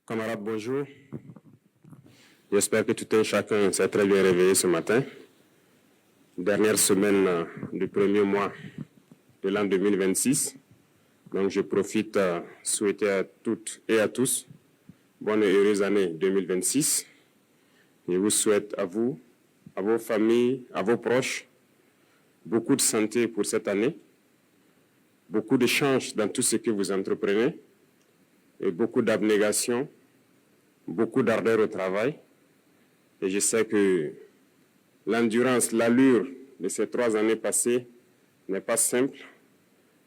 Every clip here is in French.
Camarades, bonjour. J'espère que tout un chacun s'est très bien réveillé ce matin. Dernière semaine du premier mois de l'an 2026. Donc je profite à souhaiter à toutes et à tous bonne et heureuse année 2026. Je vous souhaite à vous, à vos familles, à vos proches, beaucoup de santé pour cette année, beaucoup de chance dans tout ce que vous entreprenez et beaucoup d'abnégation, beaucoup d'ardeur au travail. Et je sais que l'endurance, l'allure de ces 3 années passées n'est pas simple.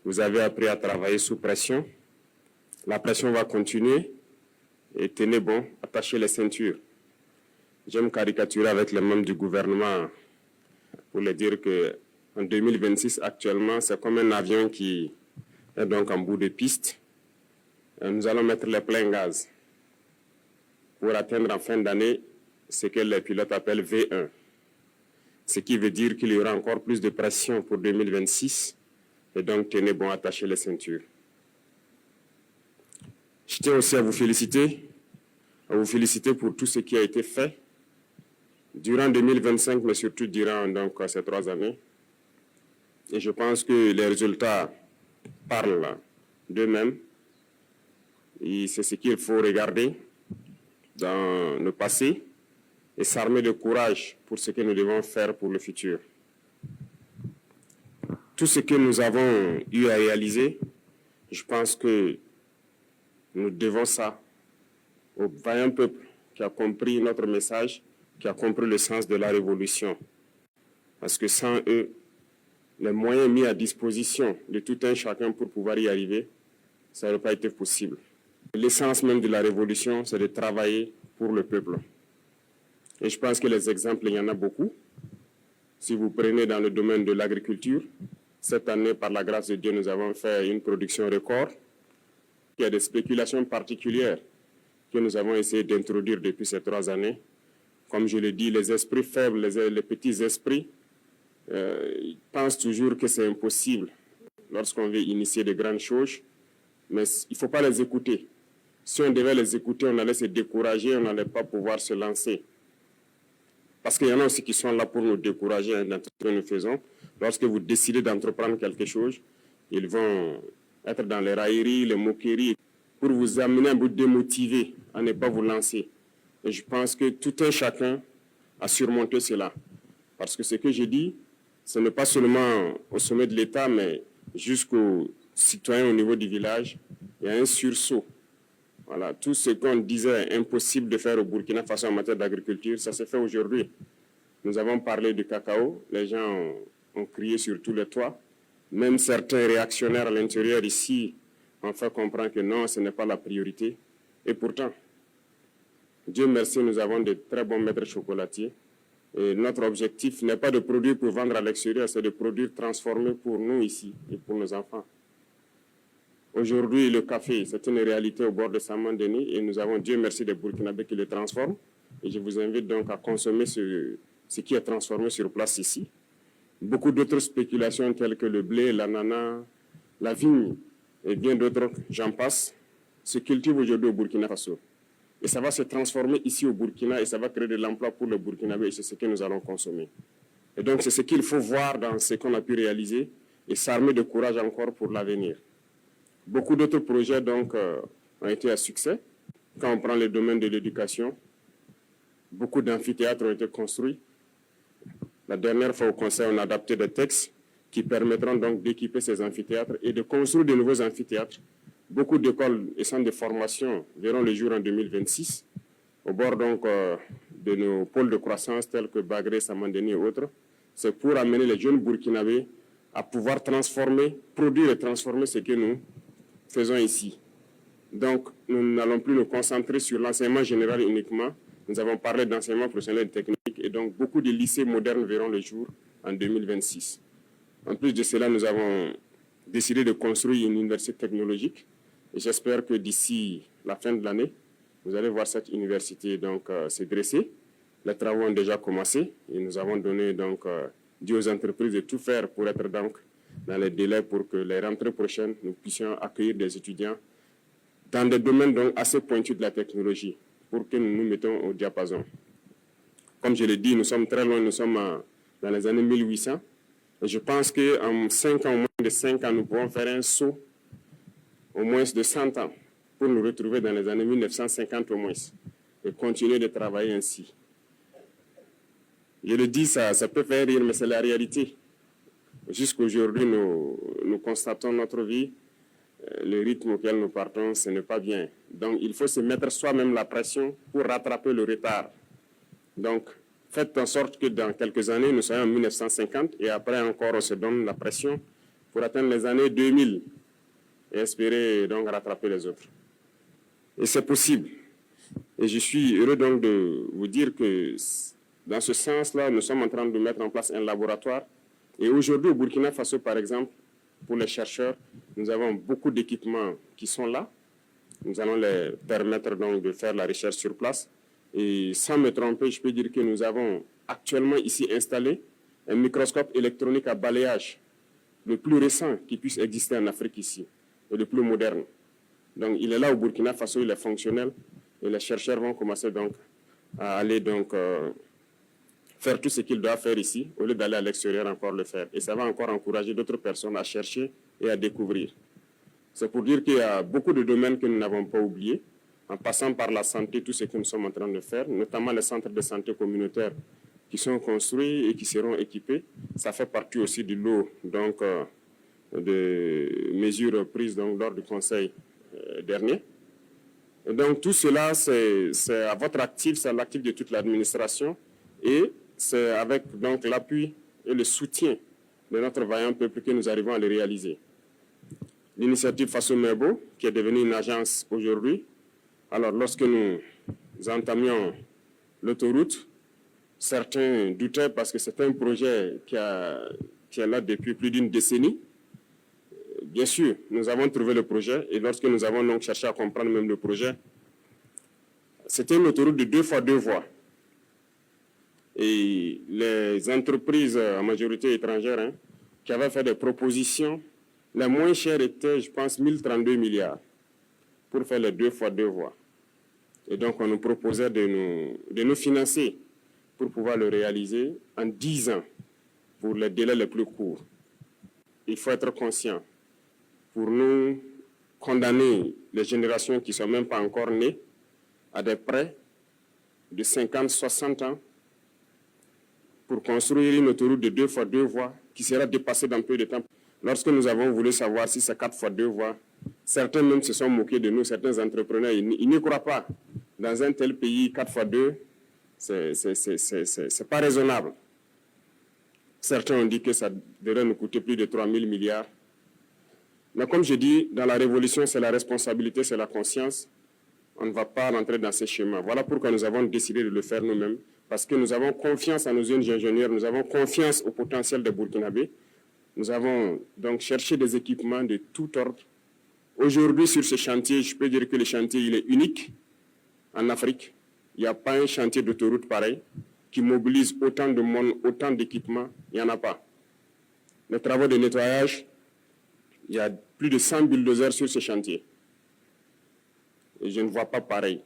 Vous avez appris à travailler sous pression. La pression va continuer. Et tenez bon, attachez les ceintures. J'aime caricaturer avec les membres du gouvernement pour leur dire qu'en 2026, actuellement, c'est comme un avion qui est donc en bout de piste. Et nous allons mettre les pleins gaz pour atteindre en fin d'année ce que les pilotes appellent V1. Ce qui veut dire qu'il y aura encore plus de pression pour 2026. Et donc, tenez bon, attachez les ceintures. Je tiens aussi à vous féliciter pour tout ce qui a été fait durant 2025, mais surtout durant donc, ces 3 années. Et je pense que les résultats parlent d'eux-mêmes. Et c'est ce qu'il faut regarder dans le passé et s'armer de courage pour ce que nous devons faire pour le futur. Tout ce que nous avons eu à réaliser, je pense que nous devons ça au vaillant peuple qui a compris notre message, qui a compris le sens de la révolution. Parce que sans eux, les moyens mis à disposition de tout un chacun pour pouvoir y arriver, ça n'aurait pas été possible. L'essence même de la révolution, c'est de travailler pour le peuple. Et je pense que les exemples, il y en a beaucoup. Si vous prenez dans le domaine de l'agriculture, cette année, par la grâce de Dieu, nous avons fait une production record. Il y a des spéculations particulières que nous avons essayé d'introduire depuis ces 3 années. Comme je le dis, les esprits faibles, les petits esprits, ils pensent toujours que c'est impossible lorsqu'on veut initier de grandes choses, mais il ne faut pas les écouter. Si on devait les écouter, on allait se décourager, on n'allait pas pouvoir se lancer. Parce qu'il y en a aussi qui sont là pour nous décourager dans tout ce que nous faisons. Lorsque vous décidez d'entreprendre quelque chose, ils vont être dans les railleries, les moqueries, pour vous amener à vous démotiver, à ne pas vous lancer. Et je pense que tout un chacun a surmonté cela. Parce que ce que je dis, ce n'est pas seulement au sommet de l'État, mais jusqu'aux citoyens au niveau du village, il y a un sursaut. Voilà, tout ce qu'on disait impossible de faire au Burkina Faso en matière d'agriculture, ça s'est fait aujourd'hui. Nous avons parlé du cacao, les gens ont crié sur tous les toits. Même certains réactionnaires à l'intérieur ici ont fait comprendre que non, ce n'est pas la priorité. Et pourtant, Dieu merci, nous avons de très bons maîtres chocolatiers. Et notre objectif n'est pas de produire pour vendre à l'extérieur, c'est de produire transformé pour nous ici et pour nos enfants. Aujourd'hui, le café, c'est une réalité au bord de Saint-Denis et nous avons, Dieu merci, des Burkinabés qui le transforment. Et je vous invite donc à consommer ce qui est transformé sur place ici. Beaucoup d'autres spéculations telles que le blé, l'ananas, la vigne et bien d'autres, j'en passe, se cultivent aujourd'hui au Burkina Faso. Et ça va se transformer ici au Burkina et ça va créer de l'emploi pour le Burkinabé et c'est ce que nous allons consommer. Et donc c'est ce qu'il faut voir dans ce qu'on a pu réaliser et s'armer de courage encore pour l'avenir. Beaucoup d'autres projets donc ont été à succès. Quand on prend le domaine de l'éducation, beaucoup d'amphithéâtres ont été construits. La dernière fois au Conseil, on a adapté des textes qui permettront donc d'équiper ces amphithéâtres et de construire de nouveaux amphithéâtres. Beaucoup d'écoles et centres de formation verront le jour en 2026, au bord donc de nos pôles de croissance tels que Bagré, Saint-Denis et autres. C'est pour amener les jeunes Burkinabés à pouvoir transformer, produire et transformer ce que nous faisons ici. Donc, nous n'allons plus nous concentrer sur l'enseignement général uniquement. Nous avons parlé d'enseignement professionnel et technique et donc beaucoup de lycées modernes verront le jour en 2026. En plus de cela, nous avons décidé de construire une université technologique et j'espère que d'ici la fin de l'année, vous allez voir cette université donc se dresser. Les travaux ont déjà commencé et nous avons donné donc dit aux entreprises de tout faire pour être donc dans les délais pour que les rentrées prochaines, nous puissions accueillir des étudiants dans des domaines donc assez pointus de la technologie pour que nous nous mettons au diapason. Comme je l'ai dit, nous sommes très loin, nous sommes dans les années 1800. Et je pense qu'en 5 ans, moins de 5 ans, nous pouvons faire un saut au moins de 100 ans pour nous retrouver dans les années 1950 au moins et continuer de travailler ainsi. Je le dis, ça peut faire rire, mais c'est la réalité. Jusqu'aujourd'hui, nous constatons notre vie, le rythme auquel nous partons, ce n'est pas bien. Donc, il faut se mettre soi-même la pression pour rattraper le retard. Donc, faites en sorte que dans quelques années, nous soyons en 1950 et après encore, on se donne la pression pour atteindre les années 2000 et espérer donc rattraper les autres. Et c'est possible. Et je suis heureux donc de vous dire que dans ce sens-là, nous sommes en train de mettre en place un laboratoire. Et aujourd'hui, au Burkina Faso, par exemple, pour les chercheurs, nous avons beaucoup d'équipements qui sont là. Nous allons les permettre donc de faire la recherche sur place. Et sans me tromper, je peux dire que nous avons actuellement ici installé un microscope électronique à balayage, le plus récent qui puisse exister en Afrique ici, et le plus moderne. Donc il est là au Burkina Faso, il est fonctionnel, et les chercheurs vont commencer donc à aller donc faire tout ce qu'ils doivent faire ici, au lieu d'aller à l'extérieur encore le faire. Et ça va encore encourager d'autres personnes à chercher et à découvrir. C'est pour dire qu'il y a beaucoup de domaines que nous n'avons pas oubliés, en passant par la santé, tout ce que nous sommes en train de faire, notamment les centres de santé communautaires qui sont construits et qui seront équipés. Ça fait partie aussi du lot donc, de mesures prises donc, lors du Conseil dernier. Et donc tout cela, c'est à votre actif, c'est à l'actif de toute l'administration et c'est avec donc l'appui et le soutien de notre vaillant peuple que nous arrivons à le réaliser. L'initiative Faso Merbo, qui est devenue une agence aujourd'hui, alors lorsque nous entamions l'autoroute, certains doutaient parce que c'est un projet qui est là depuis plus d'une décennie. Bien sûr, nous avons trouvé le projet et lorsque nous avons donc cherché à comprendre même le projet, c'était une autoroute de 2 fois 2 voies. Et les entreprises, en majorité étrangères, qui avaient fait des propositions, les moins chères étaient, je pense, 1032 milliards pour faire les 2 fois 2 voies. Et donc, on nous proposait de nous financer pour pouvoir le réaliser en 10 ans, pour les délais les plus courts. Il faut être conscient. Pour nous condamner les générations qui ne sont même pas encore nées à des prêts de 50, 60 ans pour construire une autoroute de 2 fois 2 voies qui sera dépassée dans peu de temps. Lorsque nous avons voulu savoir si c'est 4 fois 2 voies, certains même se sont moqués de nous, certains entrepreneurs, ils n'y croient pas. Dans un tel pays, 4 fois 2, c'est pas raisonnable. Certains ont dit que ça devrait nous coûter plus de 3 000 milliards. Mais comme je dis, dans la révolution, c'est la responsabilité, c'est la conscience. On ne va pas rentrer dans ces schémas. Voilà pourquoi nous avons décidé de le faire nous-mêmes, parce que nous avons confiance en nos jeunes ingénieurs, nous avons confiance au potentiel des Burkinabés. Nous avons donc cherché des équipements de tout ordre. Aujourd'hui, sur ce chantier, je peux dire que le chantier il est unique en Afrique. Il n'y a pas un chantier d'autoroute pareil qui mobilise autant de monde, autant d'équipements. Il n'y en a pas. Les travaux de nettoyage, il y a plus de 100 bulldozers sur ce chantier. Et je ne vois pas pareil.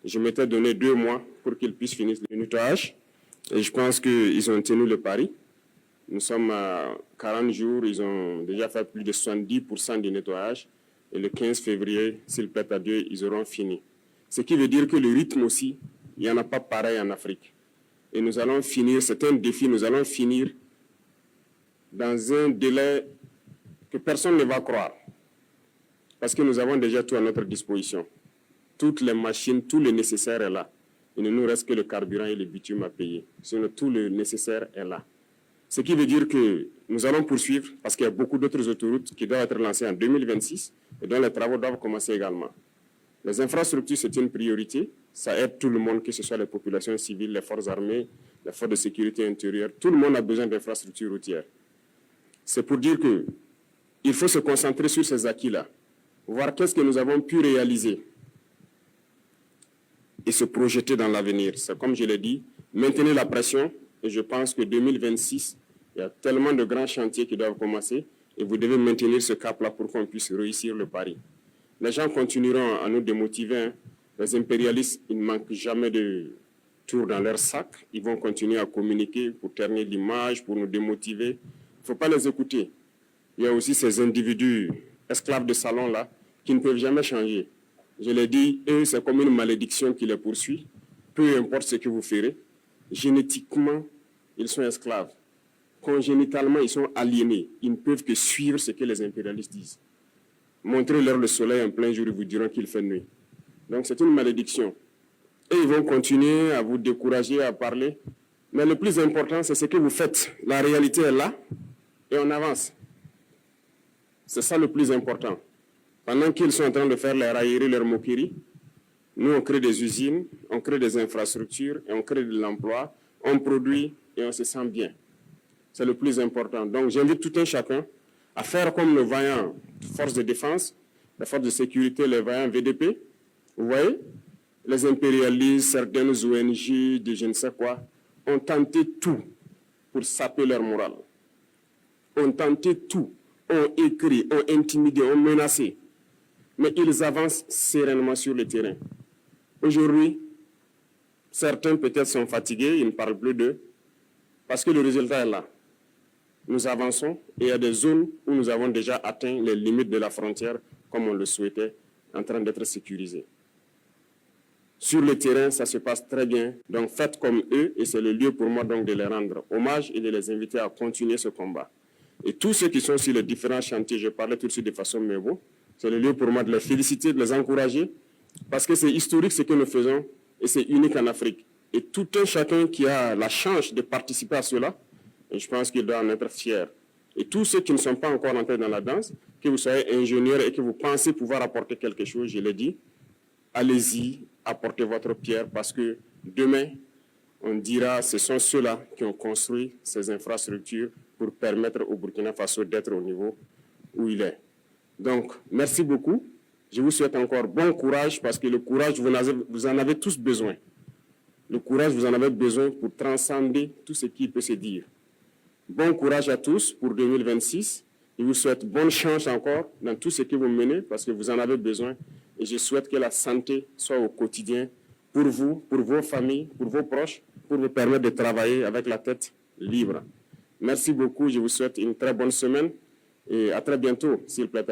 Je m'étais donné 2 mois pour qu'ils puissent finir le nettoyage. Et je pense qu'ils ont tenu le pari. Nous sommes à 40 jours, ils ont déjà fait plus de 70% du nettoyage. Et le 15 février, s'ils plaît à Dieu, ils auront fini. Ce qui veut dire que le rythme aussi, il n'y en a pas pareil en Afrique. Et nous allons finir, c'est un défi, nous allons finir dans un délai que personne ne va croire. Parce que nous avons déjà tout à notre disposition. Toutes les machines, tout le nécessaire est là. Il ne nous reste que le carburant et le bitume à payer. Sinon, tout le nécessaire est là. Ce qui veut dire que nous allons poursuivre parce qu'il y a beaucoup d'autres autoroutes qui doivent être lancées en 2026 et dont les travaux doivent commencer également. Les infrastructures, c'est une priorité. Ça aide tout le monde, que ce soit les populations civiles, les forces armées, les forces de sécurité intérieure. Tout le monde a besoin d'infrastructures routières. C'est pour dire qu'il faut se concentrer sur ces acquis-là, voir qu'est-ce que nous avons pu réaliser et se projeter dans l'avenir. C'est comme je l'ai dit, maintenir la pression. Et je pense que 2026, il y a tellement de grands chantiers qui doivent commencer et vous devez maintenir ce cap-là pour qu'on puisse réussir le pari. Les gens continueront à nous démotiver. Hein. Les impérialistes, ils ne manquent jamais de tours dans leur sac. Ils vont continuer à communiquer pour ternir l'image, pour nous démotiver. Il ne faut pas les écouter. Il y a aussi ces individus esclaves de salon là qui ne peuvent jamais changer. Je l'ai dit, eux, c'est comme une malédiction qui les poursuit. Peu importe ce que vous ferez, génétiquement, ils sont esclaves. Congénitalement, ils sont aliénés. Ils ne peuvent que suivre ce que les impérialistes disent. Montrez-leur le soleil en plein jour, ils vous diront qu'il fait nuit. Donc c'est une malédiction. Et ils vont continuer à vous décourager, à parler. Mais le plus important, c'est ce que vous faites. La réalité est là et on avance. C'est ça le plus important. Pendant qu'ils sont en train de faire les railleries, leurs moqueries, nous, on crée des usines, on crée des infrastructures, et on crée de l'emploi, on produit et on se sent bien. C'est le plus important. Donc, j'invite tout un chacun à faire comme le vaillant force de défense, la force de sécurité, les vaillants VDP. Vous voyez, les impérialistes, certaines ONG, de je ne sais quoi, ont tenté tout pour saper leur morale. Ont tenté tout, ont écrit, ont intimidé, ont menacé. Mais ils avancent sereinement sur le terrain. Aujourd'hui, certains peut-être sont fatigués, ils ne parlent plus d'eux, parce que le résultat est là. Nous avançons et il y a des zones où nous avons déjà atteint les limites de la frontière, comme on le souhaitait, en train d'être sécurisés. Sur le terrain, ça se passe très bien. Donc faites comme eux et c'est le lieu pour moi donc de les rendre hommage et de les inviter à continuer ce combat. Et tous ceux qui sont sur les différents chantiers, je parlais tout de suite de façon mémo, c'est le lieu pour moi de les féliciter, de les encourager, parce que c'est historique ce que nous faisons et c'est unique en Afrique. Et tout un chacun qui a la chance de participer à cela, et je pense qu'il doit en être fier. Et tous ceux qui ne sont pas encore entrés dans la danse, que vous soyez ingénieur et que vous pensez pouvoir apporter quelque chose, je l'ai dit, allez-y, apportez votre pierre parce que demain, on dira ce sont ceux-là qui ont construit ces infrastructures pour permettre au Burkina Faso d'être au niveau où il est. Donc, merci beaucoup. Je vous souhaite encore bon courage parce que le courage, vous en avez tous besoin. Le courage, vous en avez besoin pour transcender tout ce qui peut se dire. Bon courage à tous pour 2026. Je vous souhaite bonne chance encore dans tout ce que vous menez parce que vous en avez besoin. Et je souhaite que la santé soit au quotidien pour vous, pour vos familles, pour vos proches, pour vous permettre de travailler avec la tête libre. Merci beaucoup. Je vous souhaite une très bonne semaine et à très bientôt, s'il vous plaît.